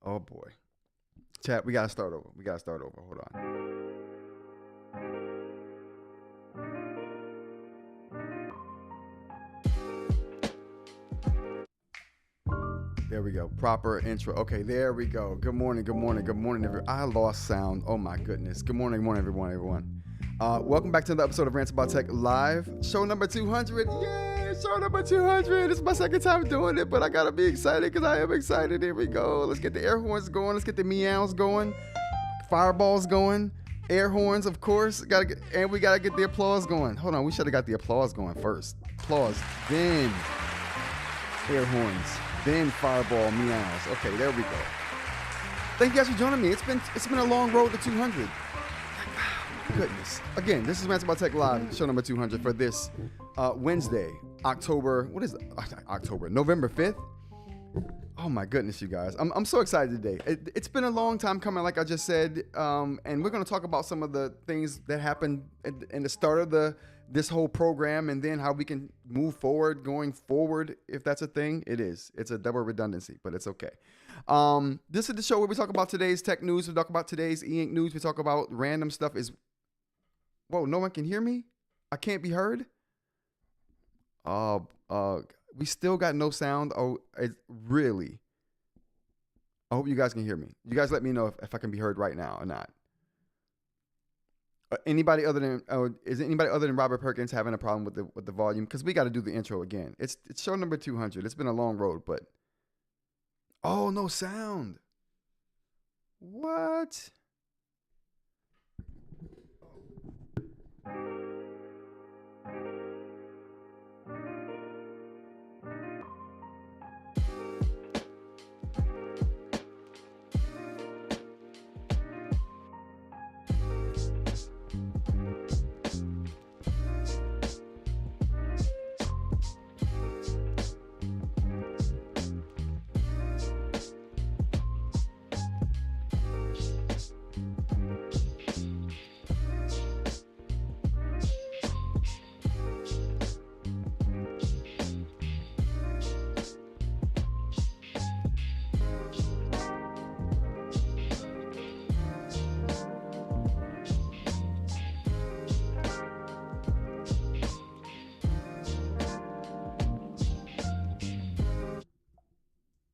Oh boy. Chat, we gotta start over. We gotta start over. Hold on. There we go. Proper intro. Okay, there we go. Good morning, good morning, good morning, everyone. I lost sound. Oh my goodness. Good morning, good morning, everyone. Welcome back to another episode of Rants About Tech Live. Show number 200. Yay! Show number 200. It's my second time doing it, but I gotta be excited because I am excited. Here we go. Let's get the air horns going. Let's get the meows going. Fireballs going. Air horns, of course. And we gotta get the applause going. Hold on. We should have got the applause going first. Applause. Then air horns. Then fireball meows. Okay, there we go. Thank you guys for joining me. It's been a long road to 200. Goodness. Again, this is Rants About Tech Live, show number 200 for this Wednesday, November 5th. Oh my goodness, you guys. I'm so excited today. It's been a long time coming, like I just said, and we're going to talk about some of the things that happened in the start of this whole program, and then how we can move forward, going forward, if that's a thing. It is. It's a double redundancy, but it's okay. This is the show where we talk about today's tech news. We talk about today's eInk news. We talk about random stuff. Whoa, no one can hear me? I can't be heard? We still got no sound. Oh, really? I hope you guys can hear me. You guys let me know if I can be heard right now or not. Is anybody other than Robert Perkins having a problem with the volume? Because we got to do the intro again. It's show number 200. It's been a long road, but no sound. What?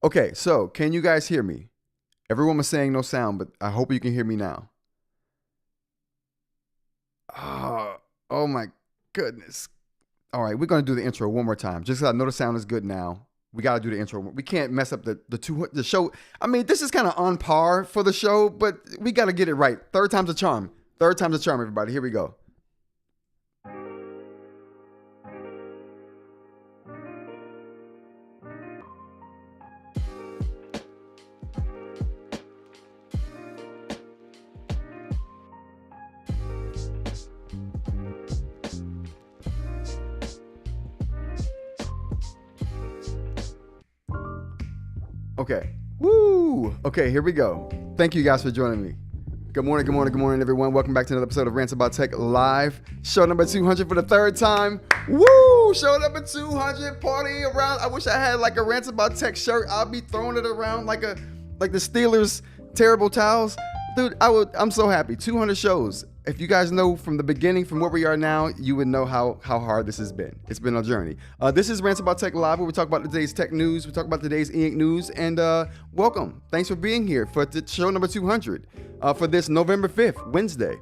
Okay, so can you guys hear me? Everyone was saying no sound, but I hope you can hear me now. Oh my goodness. All right, we're going to do the intro one more time. Just because I know the sound is good now. We got to do the intro. We can't mess up the show. I mean, this is kind of on par for the show, but we got to get it right. Third time's a charm. Third time's a charm, everybody. Here we go. Okay. Woo! Okay, here we go. Thank you guys for joining me. Good morning, everyone. Welcome back to another episode of Rants About Tech Live. Show number 200 for the third time. Woo! Show number 200, party around. I wish I had like a Rants About Tech shirt. I'll be throwing it around like the Steelers terrible towels. Dude, I'm so happy. 200 shows. If you guys know from the beginning, from where we are now, you would know how hard this has been. It's been a journey. This is Rants About Tech Live, where we talk about today's tech news. We talk about today's eInk news. And welcome. Thanks for being here for show number 200 for this November 5th, Wednesday.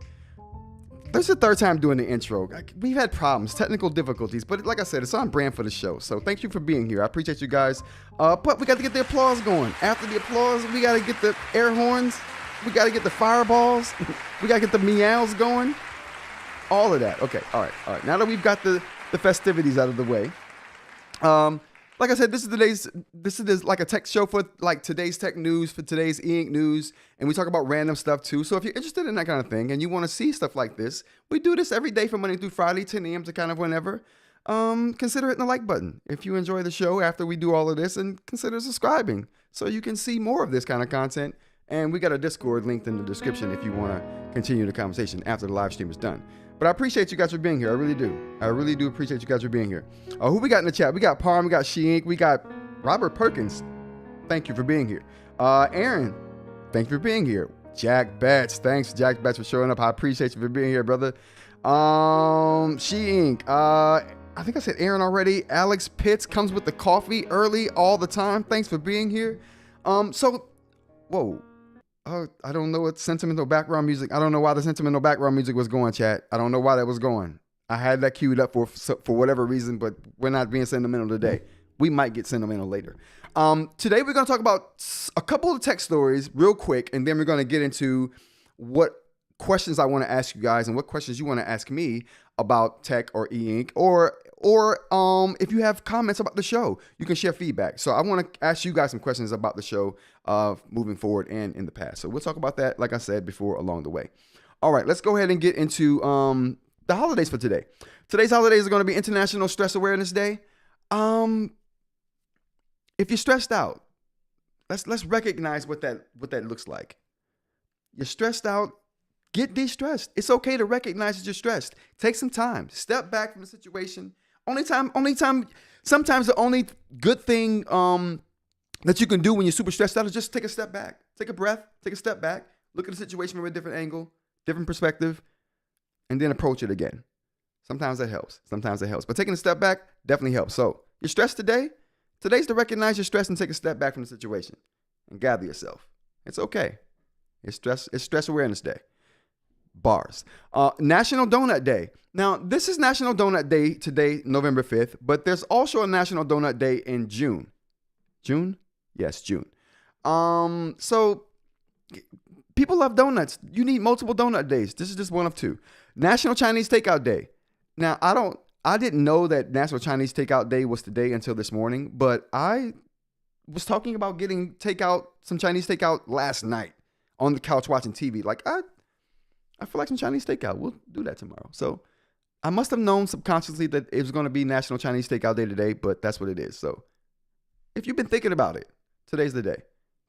This is the third time doing the intro. We've had problems, technical difficulties, but like I said, it's on brand for the show. So thank you for being here. I appreciate you guys. But we got to get the applause going. After the applause, we got to get the air horns. We got to get the fireballs. We got to get the meows going. All of that. Okay. All right. Now that we've got the festivities out of the way, like I said, this is like a tech show for like today's tech news, for today's eInk news, and we talk about random stuff too. So if you're interested in that kind of thing and you want to see stuff like this, we do this every day from Monday through Friday, 10 a.m. to kind of whenever. Consider hitting the like button if you enjoy the show after we do all of this, and consider subscribing so you can see more of this kind of content. And we got a Discord linked in the description if you want to continue the conversation after the live stream is done. But I appreciate you guys for being here. I really do. I really do appreciate you guys for being here. Who we got in the chat? We got Parm, we got eInk, we got Robert Perkins. Thank you for being here. Aaron, thank you for being here. Jack Betts, thanks Jack Betts for showing up. I appreciate you for being here, brother. eInk. I think I said Aaron already. Alex Pitts comes with the coffee early all the time. Thanks for being here. Whoa. I don't know what sentimental background music. I don't know why the sentimental background music was going, chat. I don't know why that was going. I had that queued up for whatever reason, but we're not being sentimental today. We might get sentimental later. Today we're going to talk about a couple of tech stories real quick, and then we're going to get into what questions I want to ask you guys and what questions you want to ask me about tech or eInk, or if you have comments about the show, you can share feedback. So I want to ask you guys some questions about the show moving forward and in the past. So we'll talk about that, like I said before, along the way. All right, let's go ahead and get into the holidays for today. Today's holidays are going to be International Stress Awareness Day. If you're stressed out, let's recognize what that looks like. You're stressed out. Get de-stressed. It's okay to recognize that you're stressed. Take some time. Step back from the situation. Sometimes the only good thing that you can do when you're super stressed out is just take a step back. Take a breath. Take a step back. Look at the situation from a different angle, different perspective, and then approach it again. Sometimes that helps. But taking a step back definitely helps. So you're stressed today. Today's to recognize your stress and take a step back from the situation and gather yourself. It's okay. It's Stress Awareness Day. Bars. National Donut Day. Now, this is National Donut Day today, November 5th, but there's also a National Donut Day in June. June? Yes, June. So people love donuts. You need multiple donut days. This is just one of two. National Chinese Takeout Day. Now, I didn't know that National Chinese Takeout Day was today until this morning, but I was talking about getting some Chinese takeout last night on the couch watching TV. Like, I feel like some Chinese takeout. We'll do that tomorrow. So I must have known subconsciously that it was going to be National Chinese Takeout Day today, but that's what it is. So if you've been thinking about it, today's the day.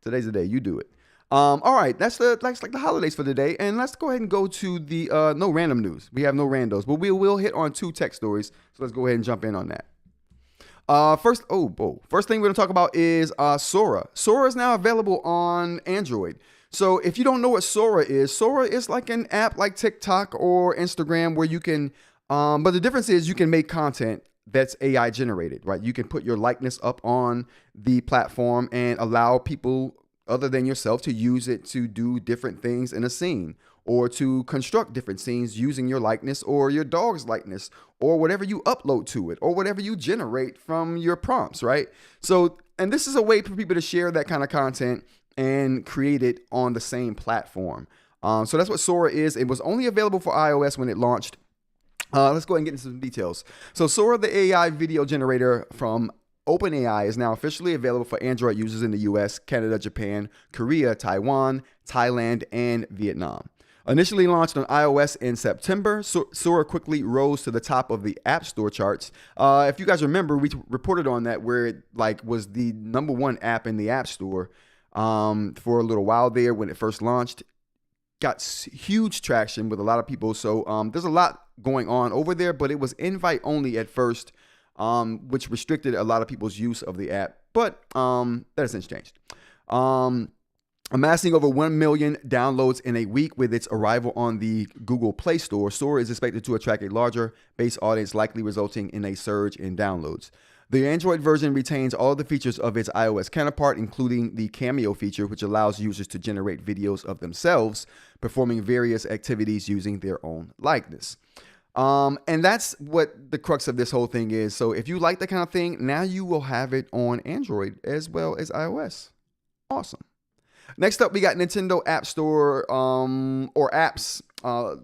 Today's the day. You do it. All right. That's like the holidays for today. And let's go ahead and go to the no random news. We have no randos, but we will hit on 2 tech stories. So let's go ahead and jump in on that. First thing we're going to talk about is Sora. Sora is now available on Android. So if you don't know what Sora is like an app like TikTok or Instagram where you can, but the difference is you can make content that's AI generated, right? You can put your likeness up on the platform and allow people other than yourself to use it to do different things in a scene, or to construct different scenes using your likeness or your dog's likeness or whatever you upload to it or whatever you generate from your prompts, right? So, and this is a way for people to share that kind of content and create it on the same platform. So that's what Sora is. It was only available for iOS when it launched. Let's go ahead and get into some details. So Sora, the AI video generator from OpenAI, is now officially available for Android users in the US, Canada, Japan, Korea, Taiwan, Thailand, and Vietnam. Initially launched on iOS in September, Sora quickly rose to the top of the App Store charts. If you guys remember, we reported on that where it was the #1 app in the App Store for a little while there when it first launched. Got huge traction with a lot of people. So there's a lot going on over there, but it was invite only at first, which restricted a lot of people's use of the app. But that has since changed. Amassing over 1 million downloads in a week with its arrival on the Google Play Store, Store is expected to attract a larger base audience, likely resulting in a surge in downloads. The Android version retains all of the features of its iOS counterpart, including the Cameo feature, which allows users to generate videos of themselves performing various activities using their own likeness. And that's what the crux of this whole thing is. So if you like that kind of thing, now you will have it on Android as well as iOS. Awesome. Next up, we got Nintendo App Store or apps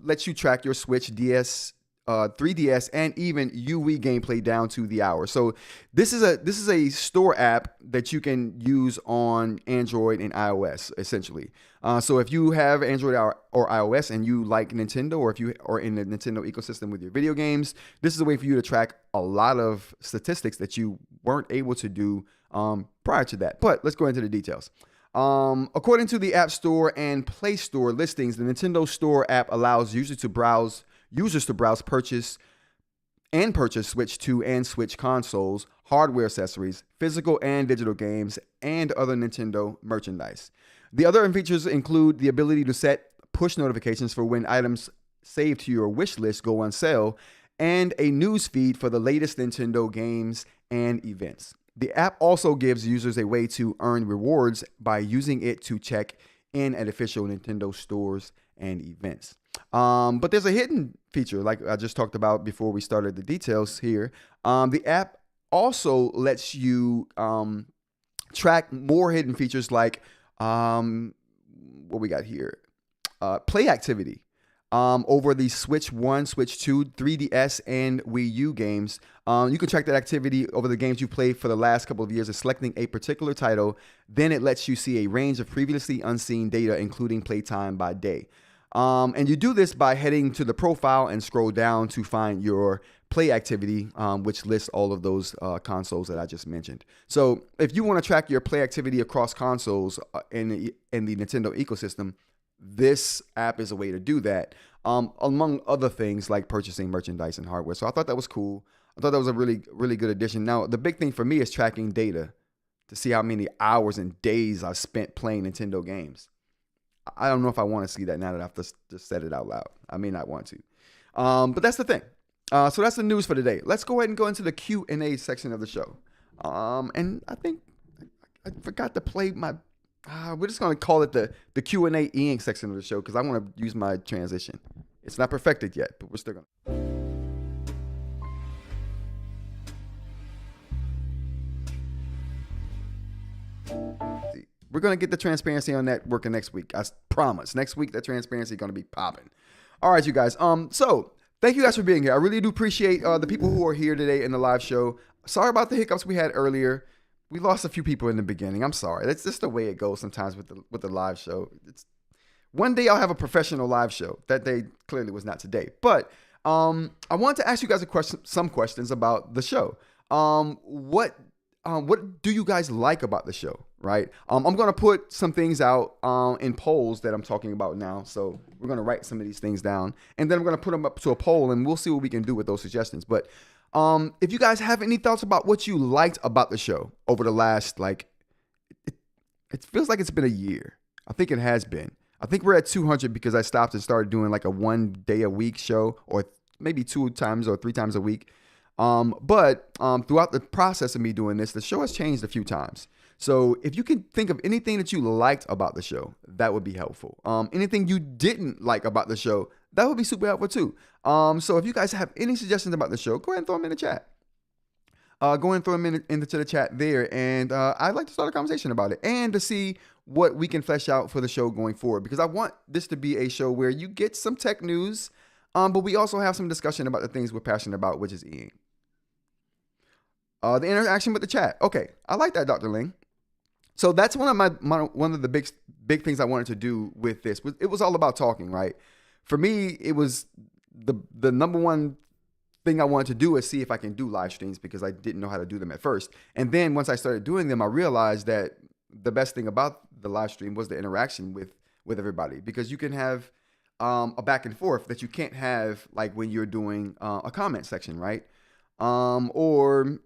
lets you track your Switch, DS, 3DS, and even Wii gameplay down to the hour. So this is a store app that you can use on Android and iOS essentially. So if you have Android or iOS and you like Nintendo, or if you are in the Nintendo ecosystem with your video games, this is a way for you to track a lot of statistics that you weren't able to do prior to that. But let's go into the details. According to the App Store and Play Store listings, the Nintendo Store app allows users to browse, purchase Switch 2 and Switch consoles, hardware accessories, physical and digital games, and other Nintendo merchandise. The other features include the ability to set push notifications for when items saved to your wish list go on sale, and a news feed for the latest Nintendo games and events. The app also gives users a way to earn rewards by using it to check in at official Nintendo stores and events. But there's a hidden feature, like I just talked about before we started the details here. The app also lets you track more hidden features like what we got here, play activity. Over the Switch 1, Switch 2, 3DS, and Wii U games. You can track that activity over the games you played for the last couple of years and selecting a particular title. Then it lets you see a range of previously unseen data, including playtime by day. And you do this by heading to the profile and scroll down to find your play activity, which lists all of those consoles that I just mentioned. So if you want to track your play activity across consoles in the Nintendo ecosystem, this app is a way to do that, among other things like purchasing merchandise and hardware. So I thought that was cool. I thought that was a really, really good addition. Now, the big thing for me is tracking data to see how many hours and days I've spent playing Nintendo games. I don't know if I want to see that now that I've just said it out loud. I may not want to. But that's the thing. So that's the news for today. Let's go ahead and go into the Q&A section of the show. And I think I forgot to play my... we're just going to call it the Q&A eInk section of the show because I want to use my transition. It's not perfected yet, but we're still going to. We're going to get the transparency on that working next week. I promise. Next week, that transparency is going to be popping. All right, you guys. So thank you guys for being here. I really do appreciate the people who are here today in the live show. Sorry about the hiccups we had earlier. We lost a few people in the beginning. I'm sorry. That's just the way it goes sometimes with the live show. One day I'll have a professional live show. That day clearly was not today. But I want to ask you guys some questions about the show. What do you guys like about the show, right? I'm going to put some things out in polls that I'm talking about now. So we're going to write some of these things down. And then we're going to put them up to a poll, and we'll see what we can do with those suggestions. But if you guys have any thoughts about what you liked about the show over the last, it feels like it's been a year. I think it has been. I think we're at 200 because I stopped and started doing like a 1 day a week show, or maybe 2 times or 3 times a week. But throughout the process of me doing this, the show has changed a few times. So if you can think of anything that you liked about the show, that would be helpful. Anything you didn't like about the show, that would be super helpful too. So if you guys have any suggestions about the show, go ahead and throw them in the chat. Go ahead and throw them into the chat there. And I'd like to start a conversation about it and to see what we can flesh out for the show going forward. Because I want this to be a show where you get some tech news, but we also have some discussion about the things we're passionate about, which is eInk. The interaction with the chat. Okay, I like that, Dr. Ling. So that's one of the big things I wanted to do with this. It was all about talking, right? For me, it was the number one thing I wanted to do is see if I can do live streams because I didn't know how to do them at first. And then once I started doing them, I realized that the best thing about the live stream was the interaction with everybody, because you can have a back and forth that you can't have like when you're doing a comment section, right? Or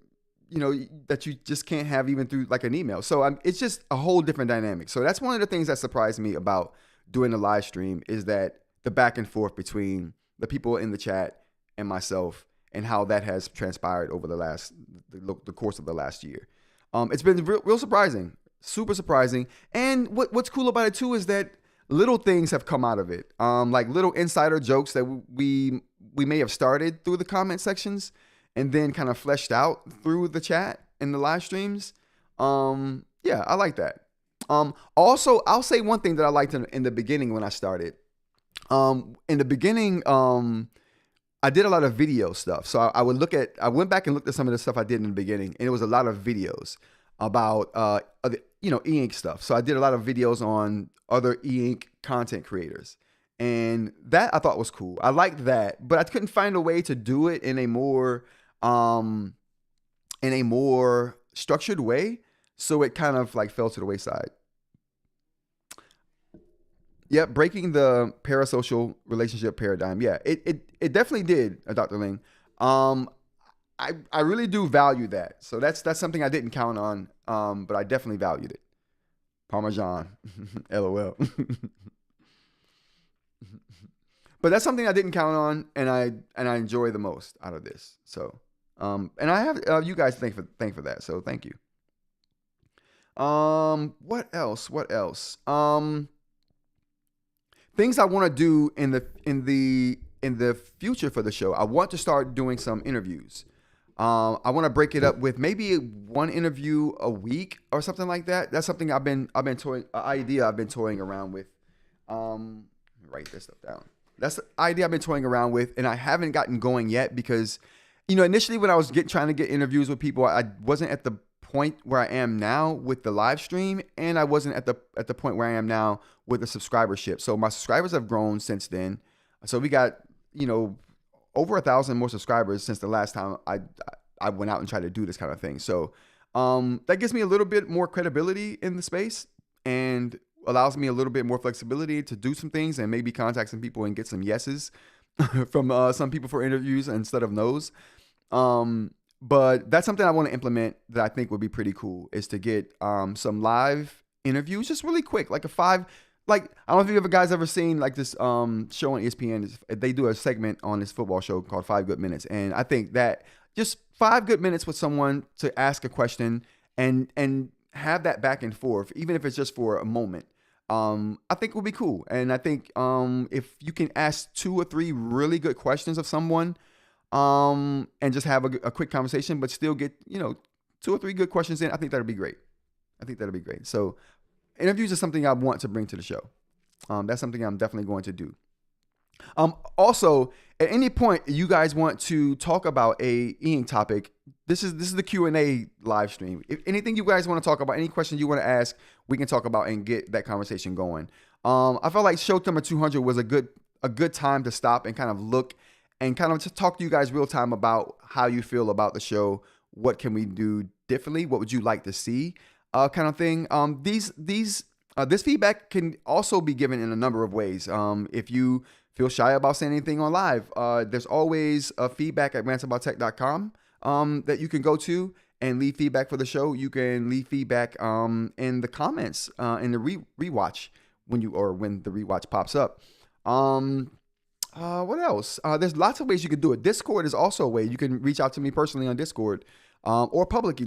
that you just can't have even through like an email. So it's just a whole different dynamic. So that's one of the things that surprised me about doing the live stream is that the back and forth between the people in the chat and myself and how that has transpired over the course of the last year. It's been real surprising, super surprising. And what's cool about it too is that little things have come out of it. Like little insider jokes that we may have started through the comment sections and then kind of fleshed out through the chat and the live streams. Yeah, I like that. Also, I'll say one thing that I liked in the beginning when I started. In the beginning, I did a lot of video stuff. So I went back and looked at some of the stuff I did in the beginning, and it was a lot of videos about, eInk stuff. So I did a lot of videos on other eInk content creators, and that I thought was cool. I liked that, but I couldn't find a way to do it in a more structured way. So it kind of like fell to the wayside. Yeah, breaking the parasocial relationship paradigm. Yeah, it definitely did, Dr. Ling. I really do value that. So that's something I didn't count on, but I definitely valued it. Parmesan, LOL. But that's something I didn't count on, and I enjoy the most out of this. So, and I have you guys thank for that. So thank you. What else? Things I want to do in the future for the show. I want to start doing some interviews. I want to break it up with maybe one interview a week or something like that. That's something I've been toying around with. Write this stuff down. That's the idea I've been toying around with, and I haven't gotten going yet because, initially when I was trying to get interviews with people, I wasn't at the point where I am now with the live stream, and I wasn't at the point where I am now with the subscribership. So my subscribers have grown since then. So we got, over 1,000 more subscribers since the last time I went out and tried to do this kind of thing. So that gives me a little bit more credibility in the space and allows me a little bit more flexibility to do some things and maybe contact some people and get some yeses from some people for interviews instead of no's. But that's something I want to implement that I think would be pretty cool, is to get some live interviews, just really quick, like I don't know if you guys ever seen like this show on ESPN. They do a segment on this football show called 5 Good Minutes, and I think that just 5 good minutes with someone to ask a question and have that back and forth, even if it's just for a moment, I think would be cool. And I think if you can ask 2 or 3 really good questions of someone, and just have a quick conversation, but still get 2 or 3 good questions in, I think that'd be great. So interviews is something I want to bring to the show. That's something I'm definitely going to do. Also, at any point you guys want to talk about a eInk topic, this is the Q&A live stream. If anything you guys want to talk about, any questions you want to ask, we can talk about and get that conversation going. I felt like show number 200 was a good time to stop and kind of look and kind of to talk to you guys real time about how you feel about the show. What can we do differently? What would you like to see? Kind of thing. This feedback can also be given in a number of ways. If you feel shy about saying anything on live, there's always a feedback at rantsaboutTech.com that you can go to and leave feedback for the show. You can leave feedback in the comments in the rewatch when the rewatch pops up. What else? There's lots of ways you can do it. Discord is also a way you can reach out to me personally on Discord, or publicly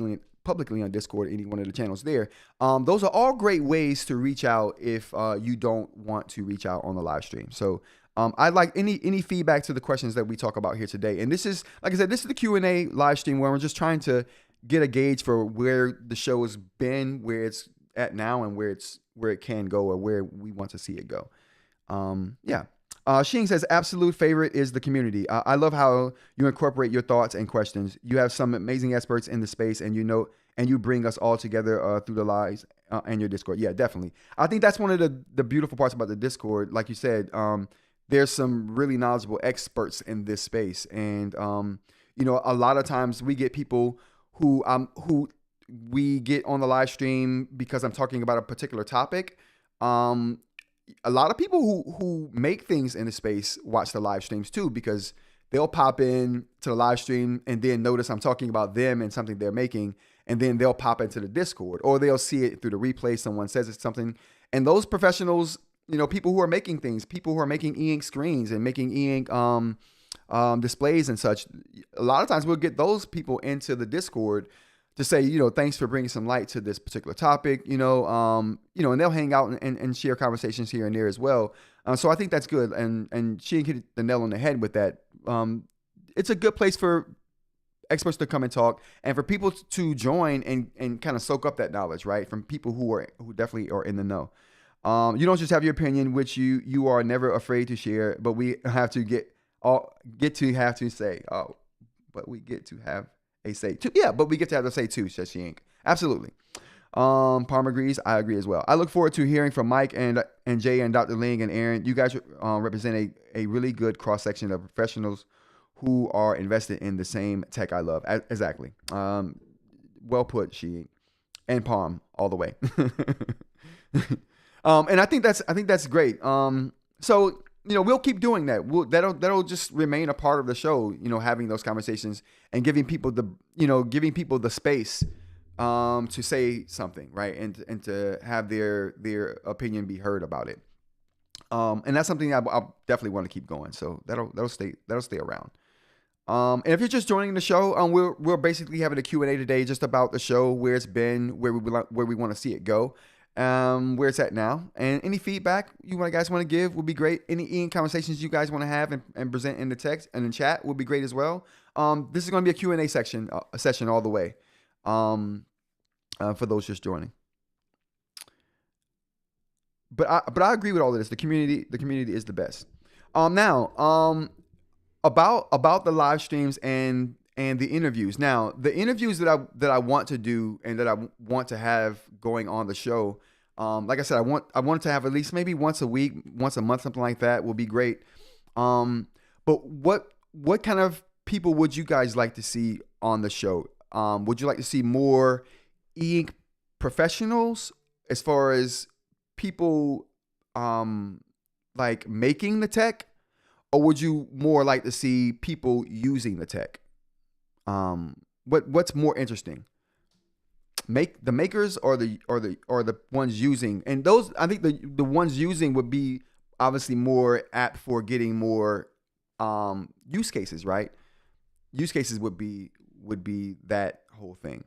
on Discord, any one of the channels there. Those are all great ways to reach out if you don't want to reach out on the live stream. So I'd like any feedback to the questions that we talk about here today. And this is, like I said, this is the Q&A live stream where we're just trying to get a gauge for where the show has been, where it's at now, and where it can go, or where we want to see it go. Yeah. Shing says, absolute favorite is the community. I love how you incorporate your thoughts and questions. You have some amazing experts in the space, and you bring us all together through the lives and your Discord. Yeah, definitely. I think that's one of the beautiful parts about the Discord. Like you said, there's some really knowledgeable experts in this space, and a lot of times we get people who we get on the live stream because I'm talking about a particular topic. A lot of people who make things in the space watch the live streams too, because they'll pop in to the live stream and then notice I'm talking about them and something they're making, and then they'll pop into the Discord, or they'll see it through the replay. Someone says it's something, and those professionals, people who are making things, people who are making eInk screens and making eInk displays and such, a lot of times we'll get those people into the Discord to say, thanks for bringing some light to this particular topic, and they'll hang out and share conversations here and there as well. So I think that's good. And she hit the nail on the head with that. It's a good place for experts to come and talk, and for people to join and kind of soak up that knowledge, right? From people who definitely are in the know. You don't just have your opinion, which you are never afraid to share, but we have to have to say, but we get to have a say too. Yeah, but we get to have a say too, says eInk. Absolutely. Palmer agrees. I agree as well. I look forward to hearing from Mike and Jay and Dr. Ling and Aaron. You guys represent a really good cross section of professionals who are invested in the same tech I love. Exactly. Well put, eInk. And Palm all the way. And I think that's great. So we'll keep doing that. That'll just remain a part of the show. Having those conversations and giving people the space to say something, right, and to have their opinion be heard about it. And that's something I definitely want to keep going. So that'll stay around. And if you're just joining the show, we're basically having a Q&A today, just about the show, where it's been, where we want to see it go. Where it's at now, and any feedback you guys want to give would be great. Any eInk conversations you guys want to have and present in the text and in chat would be great as well. This is going to be a Q&A session all the way, for those just joining. But I agree with all of this. The community is the best. Now, about the live streams and the interviews. Now, the interviews that I want to do and that I want to have going on the show, like I said, I want to have at least maybe once a week, once a month, something like that will be great. But what kind of people would you guys like to see on the show? Would you like to see more eInk professionals, as far as people like making the tech, or would you more like to see people using the tech? What's more interesting? Make the makers or the ones using? And those, I think the ones using would be obviously more apt for getting more use cases, right? Use cases would be that whole thing.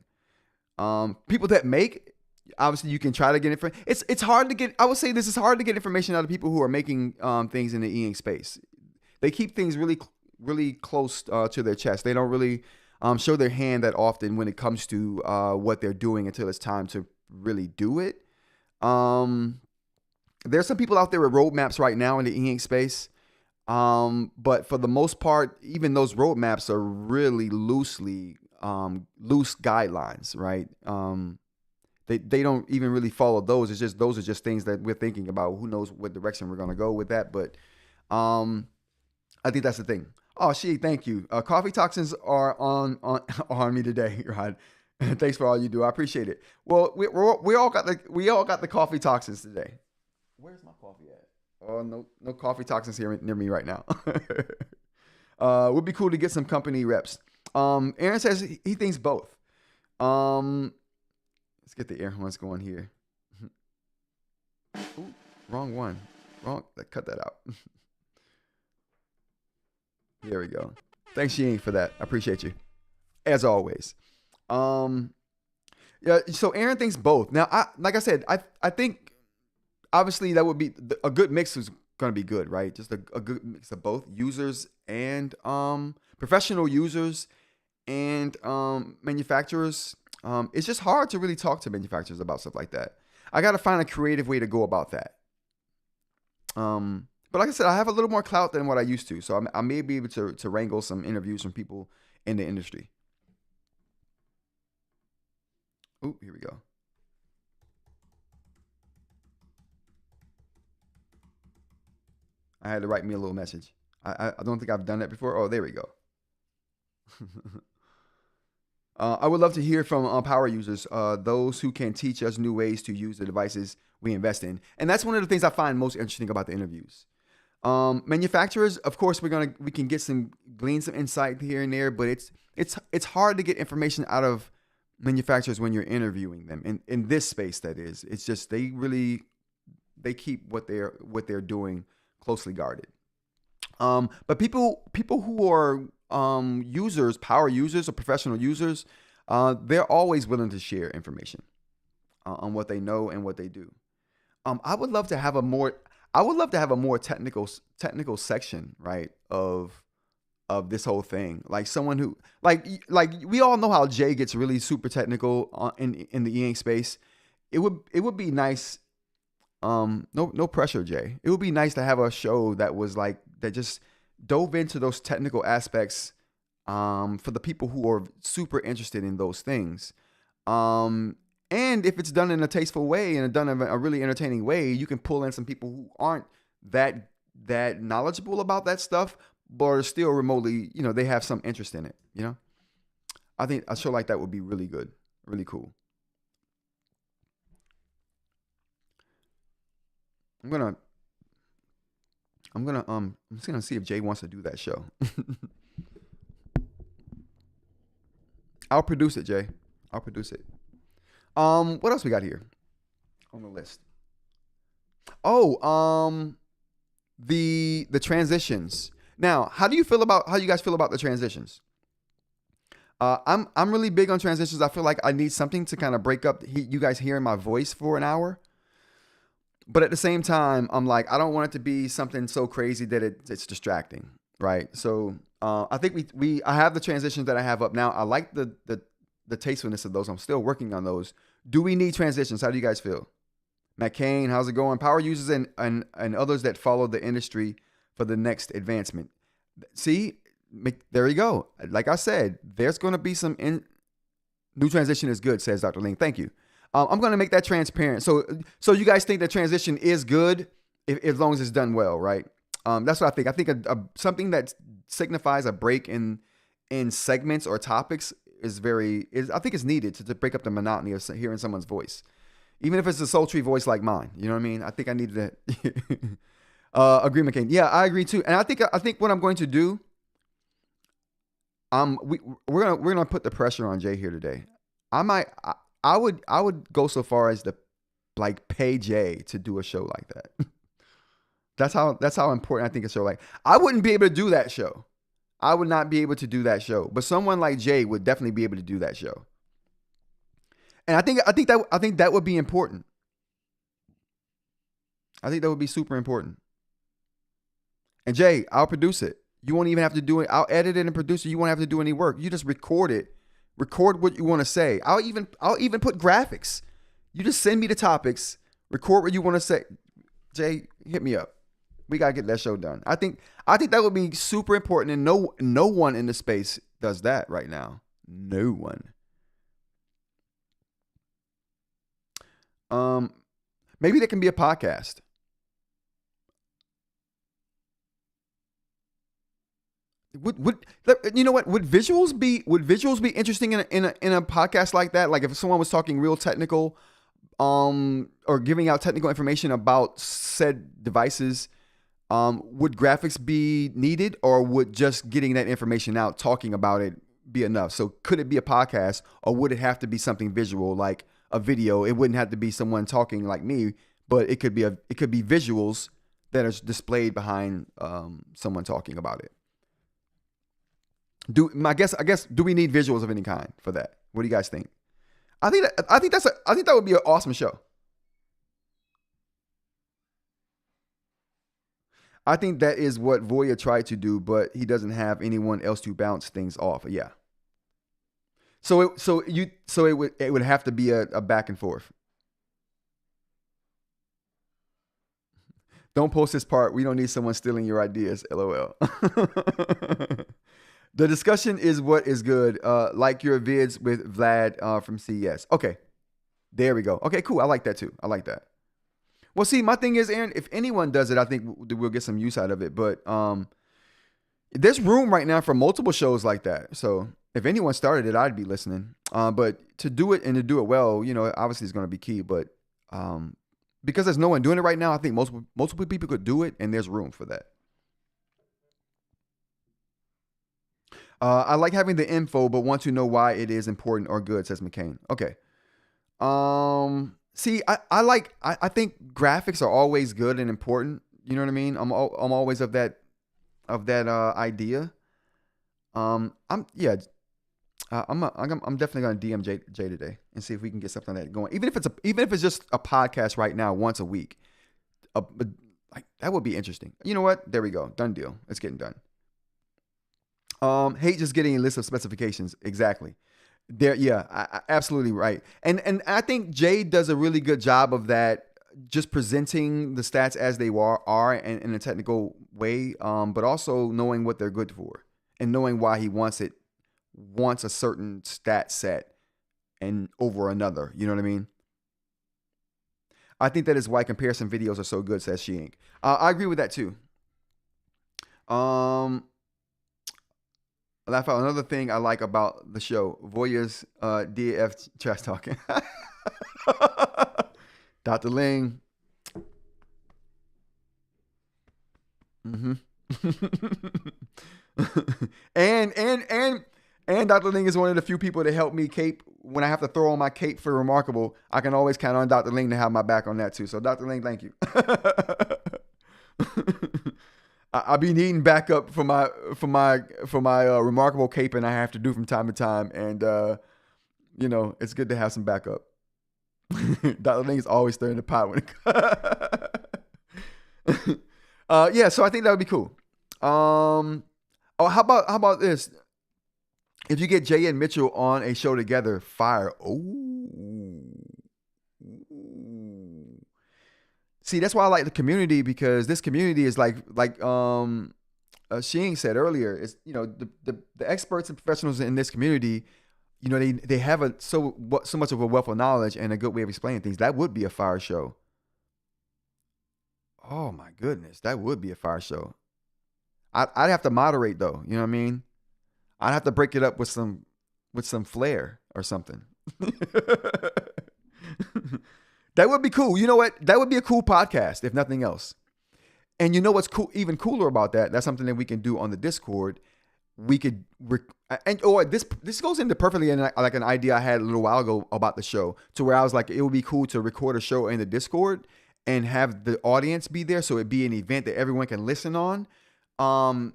People that make, obviously you can try to get information. It's hard to get. I would say this is hard to get information out of people who are making things in the eInk space. They keep things really, really close to their chest. They don't really show their hand that often when it comes to what they're doing until it's time to really do it. There's some people out there with roadmaps right now in the eInk space. But for the most part, even those roadmaps are really loose guidelines, right? They don't even really follow those. It's just, those are just things that we're thinking about. Who knows what direction we're going to go with that. But I think that's the thing. Oh, thank you. Coffee toxins are on me today, Rod. Thanks for all you do. I appreciate it. Well, we all got the coffee toxins today. Where's my coffee at? Oh, no coffee toxins here near me right now. Would be cool to get some company reps. Aaron says he thinks both. Let's get the air horns going here. Ooh, wrong one. Cut that out. There we go. Thanks, eInk, for that. I appreciate you, as always. Yeah. So Aaron thinks both. Now, like I said, I think obviously that would be a good mix is going to be good, right? Just a good mix of both users and professional users and manufacturers. It's just hard to really talk to manufacturers about stuff like that. I got to find a creative way to go about that. But like I said, I have a little more clout than what I used to. So I may be able to wrangle some interviews from people in the industry. Oh, here we go. I had to write me a little message. I don't think I've done that before. Oh, there we go. I would love to hear from power users, those who can teach us new ways to use the devices we invest in. And that's one of the things I find most interesting about the interviews. Manufacturers, of course, we can glean some insight here and there, but it's hard to get information out of manufacturers when you're interviewing them in this space. That is, it's just they keep what they're doing closely guarded. But people who are users, power users or professional users, they're always willing to share information on what they know and what they do. I would love to have a more technical section, right, of this whole thing. Like someone who like we all know how Jay gets really super technical in the eInk space. It would be nice. No pressure, Jay. It would be nice to have a show that was like that just dove into those technical aspects for the people who are super interested in those things. And if it's done in a tasteful way and done in a really entertaining way, you can pull in some people who aren't that knowledgeable about that stuff, but are still remotely, they have some interest in it. I think a show like that would be really good, really cool. I'm just gonna see if Jay wants to do that show. I'll produce it, Jay. I'll produce it. What else we got here on the list? Oh, the transitions. Now, how you guys feel about the transitions? I'm really big on transitions. I feel like I need something to kind of break up you guys hearing my voice for an hour. But at the same time, I'm like, I don't want it to be something so crazy that it's distracting, right? So I think I have the transitions that I have up now. I like the tastefulness of those. I'm still working on those. Do we need transitions? How do you guys feel? Matt Kane, how's it going? Power users and others that follow the industry for the next advancement. See, there you go. Like I said, there's going to be some new transition is good, says Dr. Ling. Thank you. I'm going to make that transparent. So you guys think that transition is good as long as it's done well, right? That's what I think. I think something that signifies a break in segments or topics I think it's needed to break up the monotony of hearing someone's voice, even if it's a sultry voice like mine. You know what I mean? I think I needed that. Agreement, Kane. Yeah, I agree too. And I think what I'm going to do, we're gonna put the pressure on Jay here today. I would go so far as to pay Jay to do a show like that. That's how important I think a show I wouldn't be able to do that show. I would not be able to do that show, but someone like Jay would definitely be able to do that show. And I think that would be important. I think that would be super important. And Jay, I'll produce it. You won't even have to do it. I'll edit it and produce it. You won't have to do any work. You just record it. Record what you want to say. I'll even put graphics. You just send me the topics. Record what you want to say. Jay, hit me up. We gotta get that show done. I think that would be super important, and no one in the space does that right now. No one. Maybe there can be a podcast. Would you know what? Would visuals be interesting in a podcast like that? Like if someone was talking real technical, or giving out technical information about said devices. Would graphics be needed, or would just getting that information out, talking about it, be enough? So could it be a podcast, or would it have to be something visual, like a video? It wouldn't have to be someone talking like me, but it could be visuals that are displayed behind someone talking about it. I guess do we need visuals of any kind for that? What do you guys think? I think that would be an awesome show. I think that is what Voya tried to do, but he doesn't have anyone else to bounce things off. Yeah. So it would have to be a back and forth. Don't post this part. We don't need someone stealing your ideas. LOL. The discussion is what is good. Like your vids with Vlad from CES. Okay. There we go. Okay, cool. I like that too. I like that. Well, see, my thing is, Aaron, if anyone does it, I think we'll get some use out of it. But there's room right now for multiple shows like that. So if anyone started it, I'd be listening. But to do it and to do it well, obviously is going to be key. But because there's no one doing it right now, I think multiple people could do it, and there's room for that. I like having the info, but want to know why it is important or good, says McCain. Okay. See, I think graphics are always good and important. You know what I mean? I'm always of that idea. I'm definitely gonna DM Jay today and see if we can get something like that going. Even if it's just a podcast right now once a week, like that would be interesting. You know what? There we go. Done deal. It's getting done. Hate just getting a list of specifications. Exactly. There, yeah, absolutely right. And I think Jay does a really good job of that, just presenting the stats as they are in a technical way, but also knowing what they're good for and knowing why he wants a certain stat set and over another. You know what I mean? I think that is why comparison videos are so good, says eInk. I agree with that too. Laugh out. Another thing I like about the show, Voya's DF trash talking. Dr. Ling. Mm-hmm. and Dr. Ling is one of the few people that help me cape when I have to throw on my cape for Remarkable. I can always count on Dr. Ling to have my back on that too. So Dr. Ling, thank you. I'll be needing backup for my Remarkable cape, and I have to do from time to time. And it's good to have some backup. Dr. Ling is always stirring the pot when it yeah, so I think that would be cool. How about this? If you get Jay and Mitchell on a show together, fire. Oh. See, that's why I like the community, because this community is like Shing said earlier, is the experts and professionals in this community, they have so much of a wealth of knowledge and a good way of explaining things. That would be a fire show. Oh my goodness, that would be a fire show. I'd have to moderate though. You know what I mean? I'd have to break it up with some flair or something. That would be cool. You know what? That would be a cool podcast, if nothing else. And you know what's cool? Even cooler about that? That's something that we can do on the Discord. We could, this goes into perfectly like an idea I had a little while ago about the show, to where I was like, it would be cool to record a show in the Discord and have the audience be there, so it'd be an event that everyone can listen on. And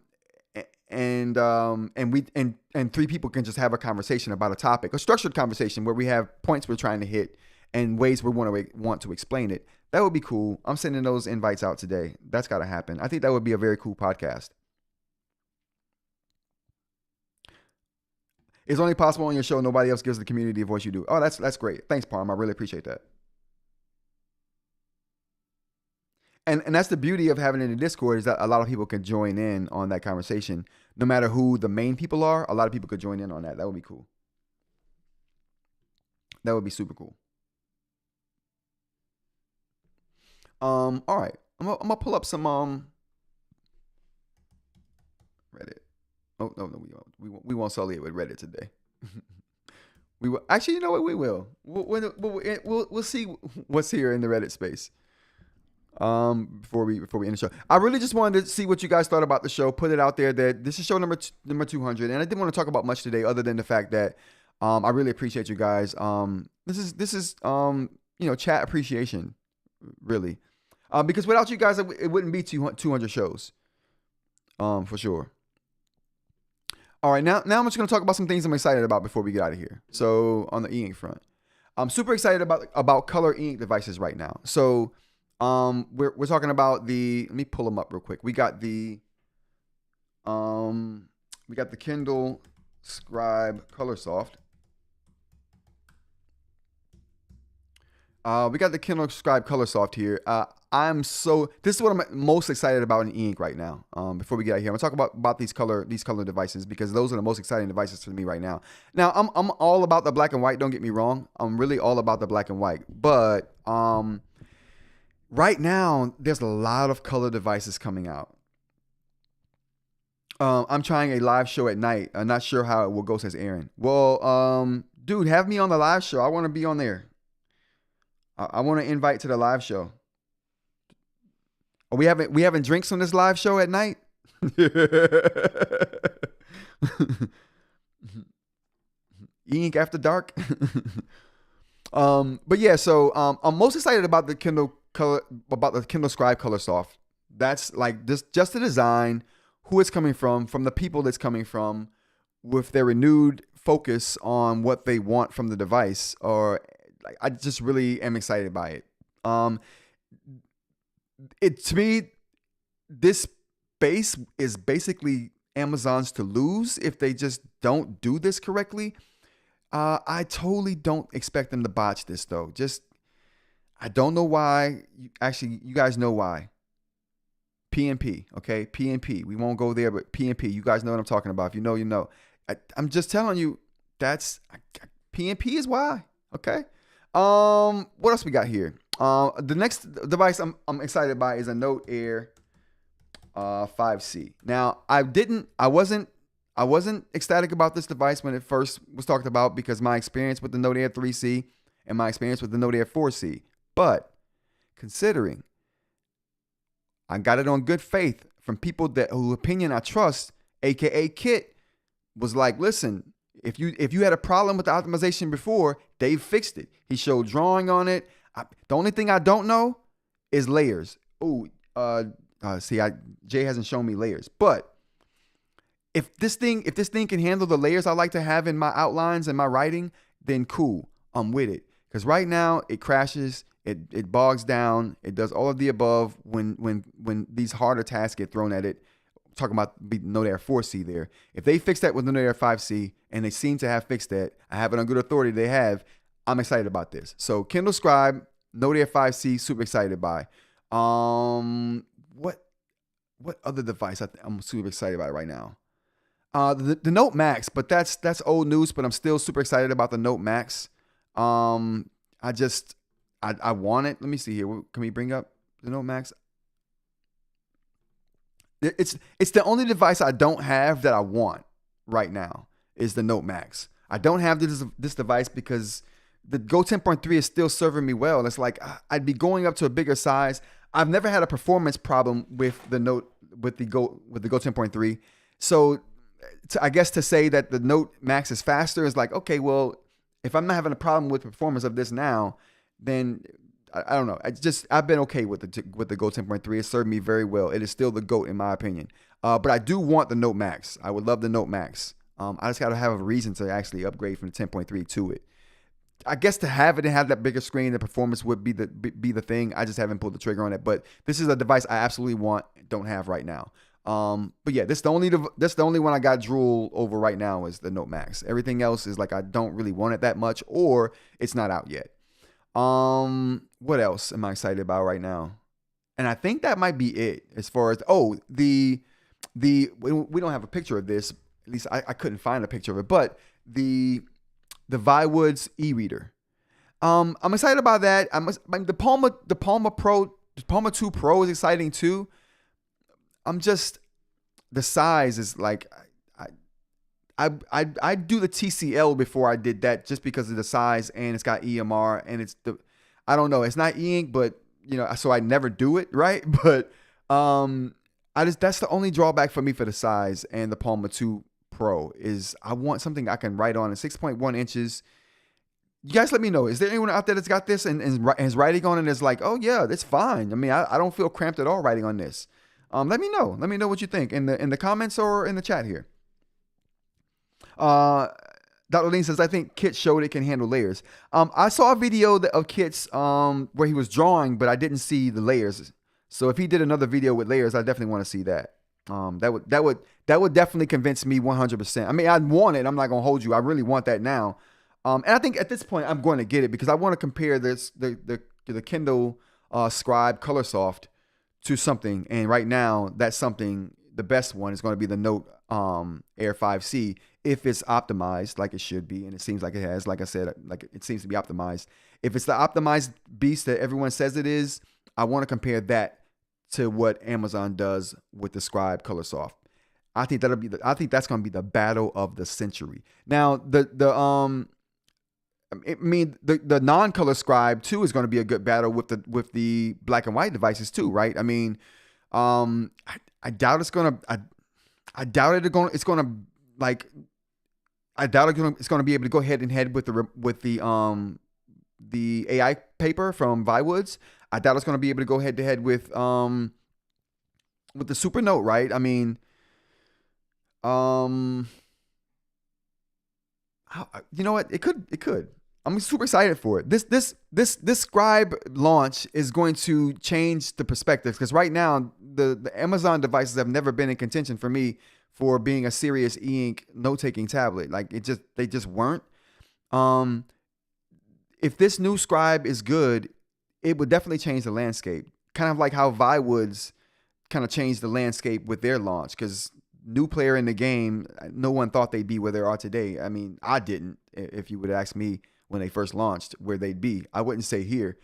three people can just have a conversation about a topic, a structured conversation where we have points we're trying to hit and ways we want to explain it. That would be cool. I'm sending those invites out today. That's got to happen. I think that would be a very cool podcast. It's only possible on your show. Nobody else gives the community a voice you do. Oh, that's great. Thanks, Parm. I really appreciate that. And that's the beauty of having it in the Discord, is that a lot of people can join in on that conversation. No matter who the main people are, a lot of people could join in on that. That would be cool. That would be super cool. All right. I'm gonna pull up some Reddit. Oh no, we won't sully it with Reddit today. We will actually. You know what? We will. We'll see what's here in the Reddit space. Before we end the show, I really just wanted to see what you guys thought about the show. Put it out there that this is show number 200, and I didn't want to talk about much today, other than the fact that I really appreciate you guys. This is chat appreciation, really, because without you guys, it wouldn't be 200 shows, for sure. All right, now I'm just gonna talk about some things I'm excited about before we get out of here. So on the eInk front, I'm super excited about color eInk devices right now. So we're talking about let me pull them up real quick. We got the Kindle Scribe ColorSoft. We got the Kindle Scribe ColorSoft here. This is what I'm most excited about in eInk right now. Before we get out here, I'm gonna talk about these color devices, because those are the most exciting devices for me right now. Now, I'm all about the black and white. Don't get me wrong. I'm really all about the black and white. But right now, there's a lot of color devices coming out. I'm trying a live show at night. I'm not sure how it will go, says Aaron. Well, dude, have me on the live show. I want to be on there. I want to invite to the live show. Are we having drinks on this live show at night? eInk after dark. But yeah, so I'm most excited about the Kindle Scribe Color Soft. That's like just the design, who it's coming from the people it's coming from, with their renewed focus on what they want from the device. Or like, I just really am excited by it. To me, this space is basically Amazon's to lose if they just don't do this correctly. I totally don't expect them to botch this though. I don't know why. Actually, you guys know why. PNP, okay? PNP. We won't go there, but PNP. You guys know what I'm talking about. If you know, you know. I'm just telling you, that's PNP is why. Okay. What else we got here? The next device I'm excited by is a Note Air 5C. Now, I wasn't ecstatic about this device when it first was talked about because my experience with the Note Air 3C and my experience with the Note Air 4C. But considering I got it on good faith from people whose opinion I trust, aka Kit, was like, listen, if you had a problem with the optimization before, Dave fixed it. He showed drawing on it. The only thing I don't know is layers. Jay hasn't shown me layers, but if this thing can handle the layers I like to have in my outlines and my writing, then cool, I'm with it. Because right now it crashes, it bogs down, it does all of the above when these harder tasks get thrown at it. I'm talking about the Note Air 4C there. If they fix that with the Note Air 5C, and they seem to have fixed that, I have it on good authority. They have. I'm excited about this. So Kindle Scribe, Note Air 5C, super excited by. What other device I'm super excited about right now? The Note Max, but that's old news, but I'm still super excited about the Note Max. I want it. Let me see here. Can we bring up the Note Max? It's the only device I don't have that I want right now is the Note Max. I don't have this device because the Go 10.3 is still serving me well. It's like I'd be going up to a bigger size. I've never had a performance problem with the Go 10.3. So I guess to say that the Note Max is faster is like, okay, well, if I'm not having a problem with the performance of this now, then I don't know. I've been okay with the Go 10.3. It served me very well. It is still the GOAT in my opinion. But I do want the Note Max. I would love the Note Max. I just got to have a reason to actually upgrade from the 10.3 to it. I guess to have it and have that bigger screen, the performance would be the thing. I just haven't pulled the trigger on it. But this is a device I absolutely want, don't have right now. But yeah, that's the only one I got drool over right now is the Note Max. Everything else is like I don't really want it that much, or it's not out yet. What else am I excited about right now? And I think that might be it as far as we don't have a picture of this. At least I couldn't find a picture of it, but the Viwoods eReader. I'm excited about that. The Palma 2 Pro is exciting too. The size is like, I do the TCL before I did that just because of the size, and it's got EMR, and I don't know, it's not eInk, but so I never do it, right? But that's the only drawback for me for the size, and the Palma 2 Pro is I want something I can write on in 6.1 inches. You guys let me know. Is there anyone out there that's got this and is writing on it and is like, oh yeah, that's fine. I mean, I don't feel cramped at all writing on this. Let me know. Let me know what you think in the comments or in the chat here. Dr. Lean says, I think Kit showed it can handle layers. I saw a video of Kit's where he was drawing, but I didn't see the layers. So if he did another video with layers, I definitely want to see that. That would definitely convince me 100%. I mean, I want it. I'm not gonna hold you. I really want that now. And I think at this point I'm going to get it because I want to compare the Kindle Scribe Color Soft to something. And right now, that's something. The best one is going to be the Note Air 5C if it's optimized like it should be, and it seems like it has. Like I said, like it seems to be optimized. If it's the optimized beast that everyone says it is, I want to compare that to what Amazon does with the Scribe Color Soft. I think that's going to be the battle of the century. Now, the non-color Scribe too is going to be a good battle with the black and white devices too, right? I mean, I doubt it's going to. I doubt it's going to like I doubt it's going to be able to go head and head with the AI paper from Viwoods. I doubt it's going to be able to go head to head with the Supernote, right? I mean, you know what? It could. I'm super excited for it. This Scribe launch is going to change the perspective, because right now the Amazon devices have never been in contention for me for being a serious eInk note-taking tablet. Like they just weren't. If this new Scribe is good, it would definitely change the landscape. Kind of like how Viwoods kind of changed the landscape with their launch, because new player in the game, no one thought they'd be where they are today. I mean, I didn't. If you would ask me when they first launched where they'd be, I wouldn't say here.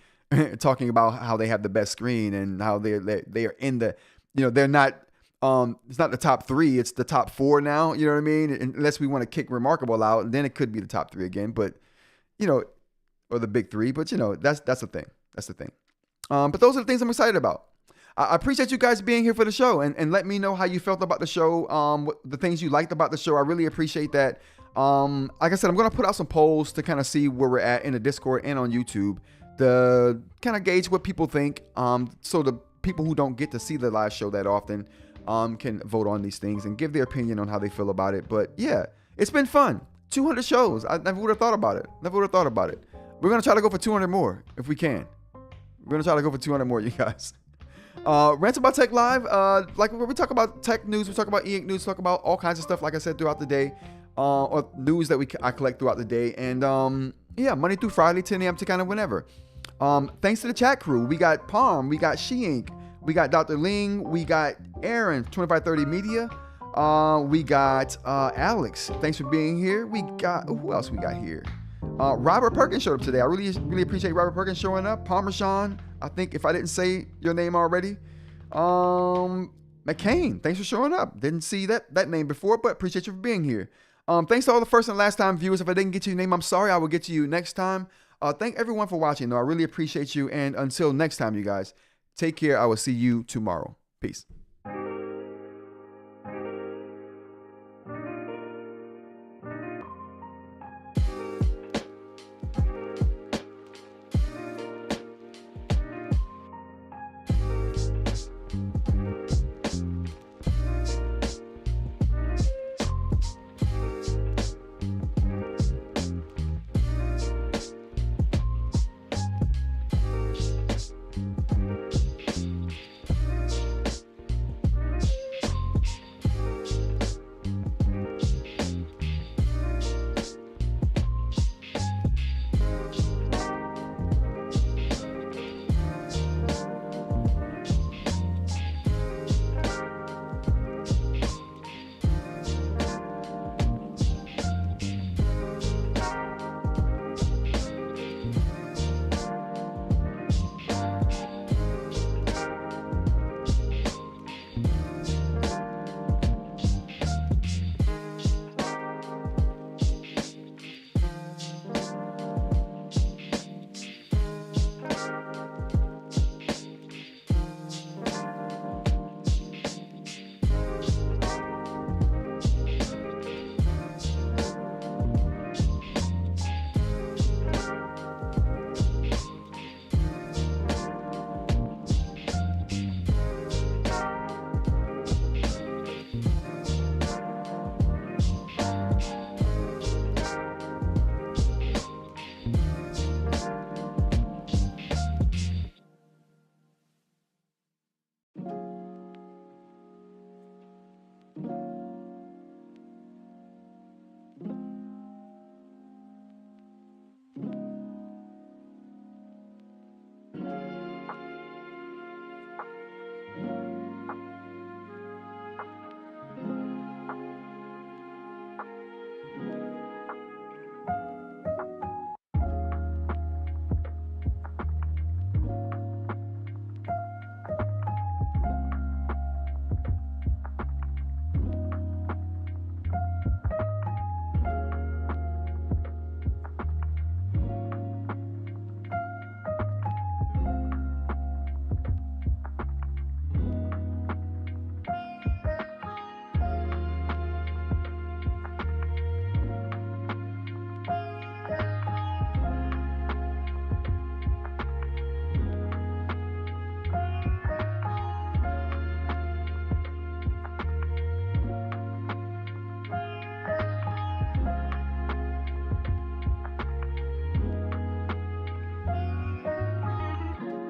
Talking about how they have the best screen and how they are in the, they're not. It's not the top 3, it's the top 4 now. You know what I mean? Unless we want to kick Remarkable out, then it could be the top 3 again. But or the big 3. But that's the thing. That's the thing. But those are the things I'm excited about. I appreciate you guys being here for the show, and let me know how you felt about the show, the things you liked about the show. I really appreciate that. Like I said, I'm going to put out some polls to kind of see where we're at in the Discord and on YouTube to kind of gauge what people think. So the people who don't get to see the live show that often can vote on these things and give their opinion on how they feel about it. But yeah, it's been fun. 200 shows. I never would have thought about it. We're going to try to go for 200 more if we can. We're going to try to go for 200 more, you guys. Rants About Tech Live, like where we talk about tech news, we talk about eInk news, talk about all kinds of stuff, like I said, throughout the day, or news that I collect throughout the day. And yeah, Monday through Friday, 10 a.m. to kind of whenever. Thanks to the chat crew. We got Palm, we got eInk, we got Dr. Ling, we got Aaron, 2530 Media, we got Alex. Thanks for being here. We got, who else we got here? Robert Perkins showed up today. I really appreciate Robert Perkins showing up. Parmesan, I think, if I didn't say your name already. McCain, thanks for showing up. Didn't see that name before, but appreciate you for being here. Thanks to all the first and last time viewers. If I didn't get to your name, I'm sorry. I will get to you next time. Thank everyone for watching, though. I really appreciate you. And until next time, you guys, take care. I will see you tomorrow. Peace.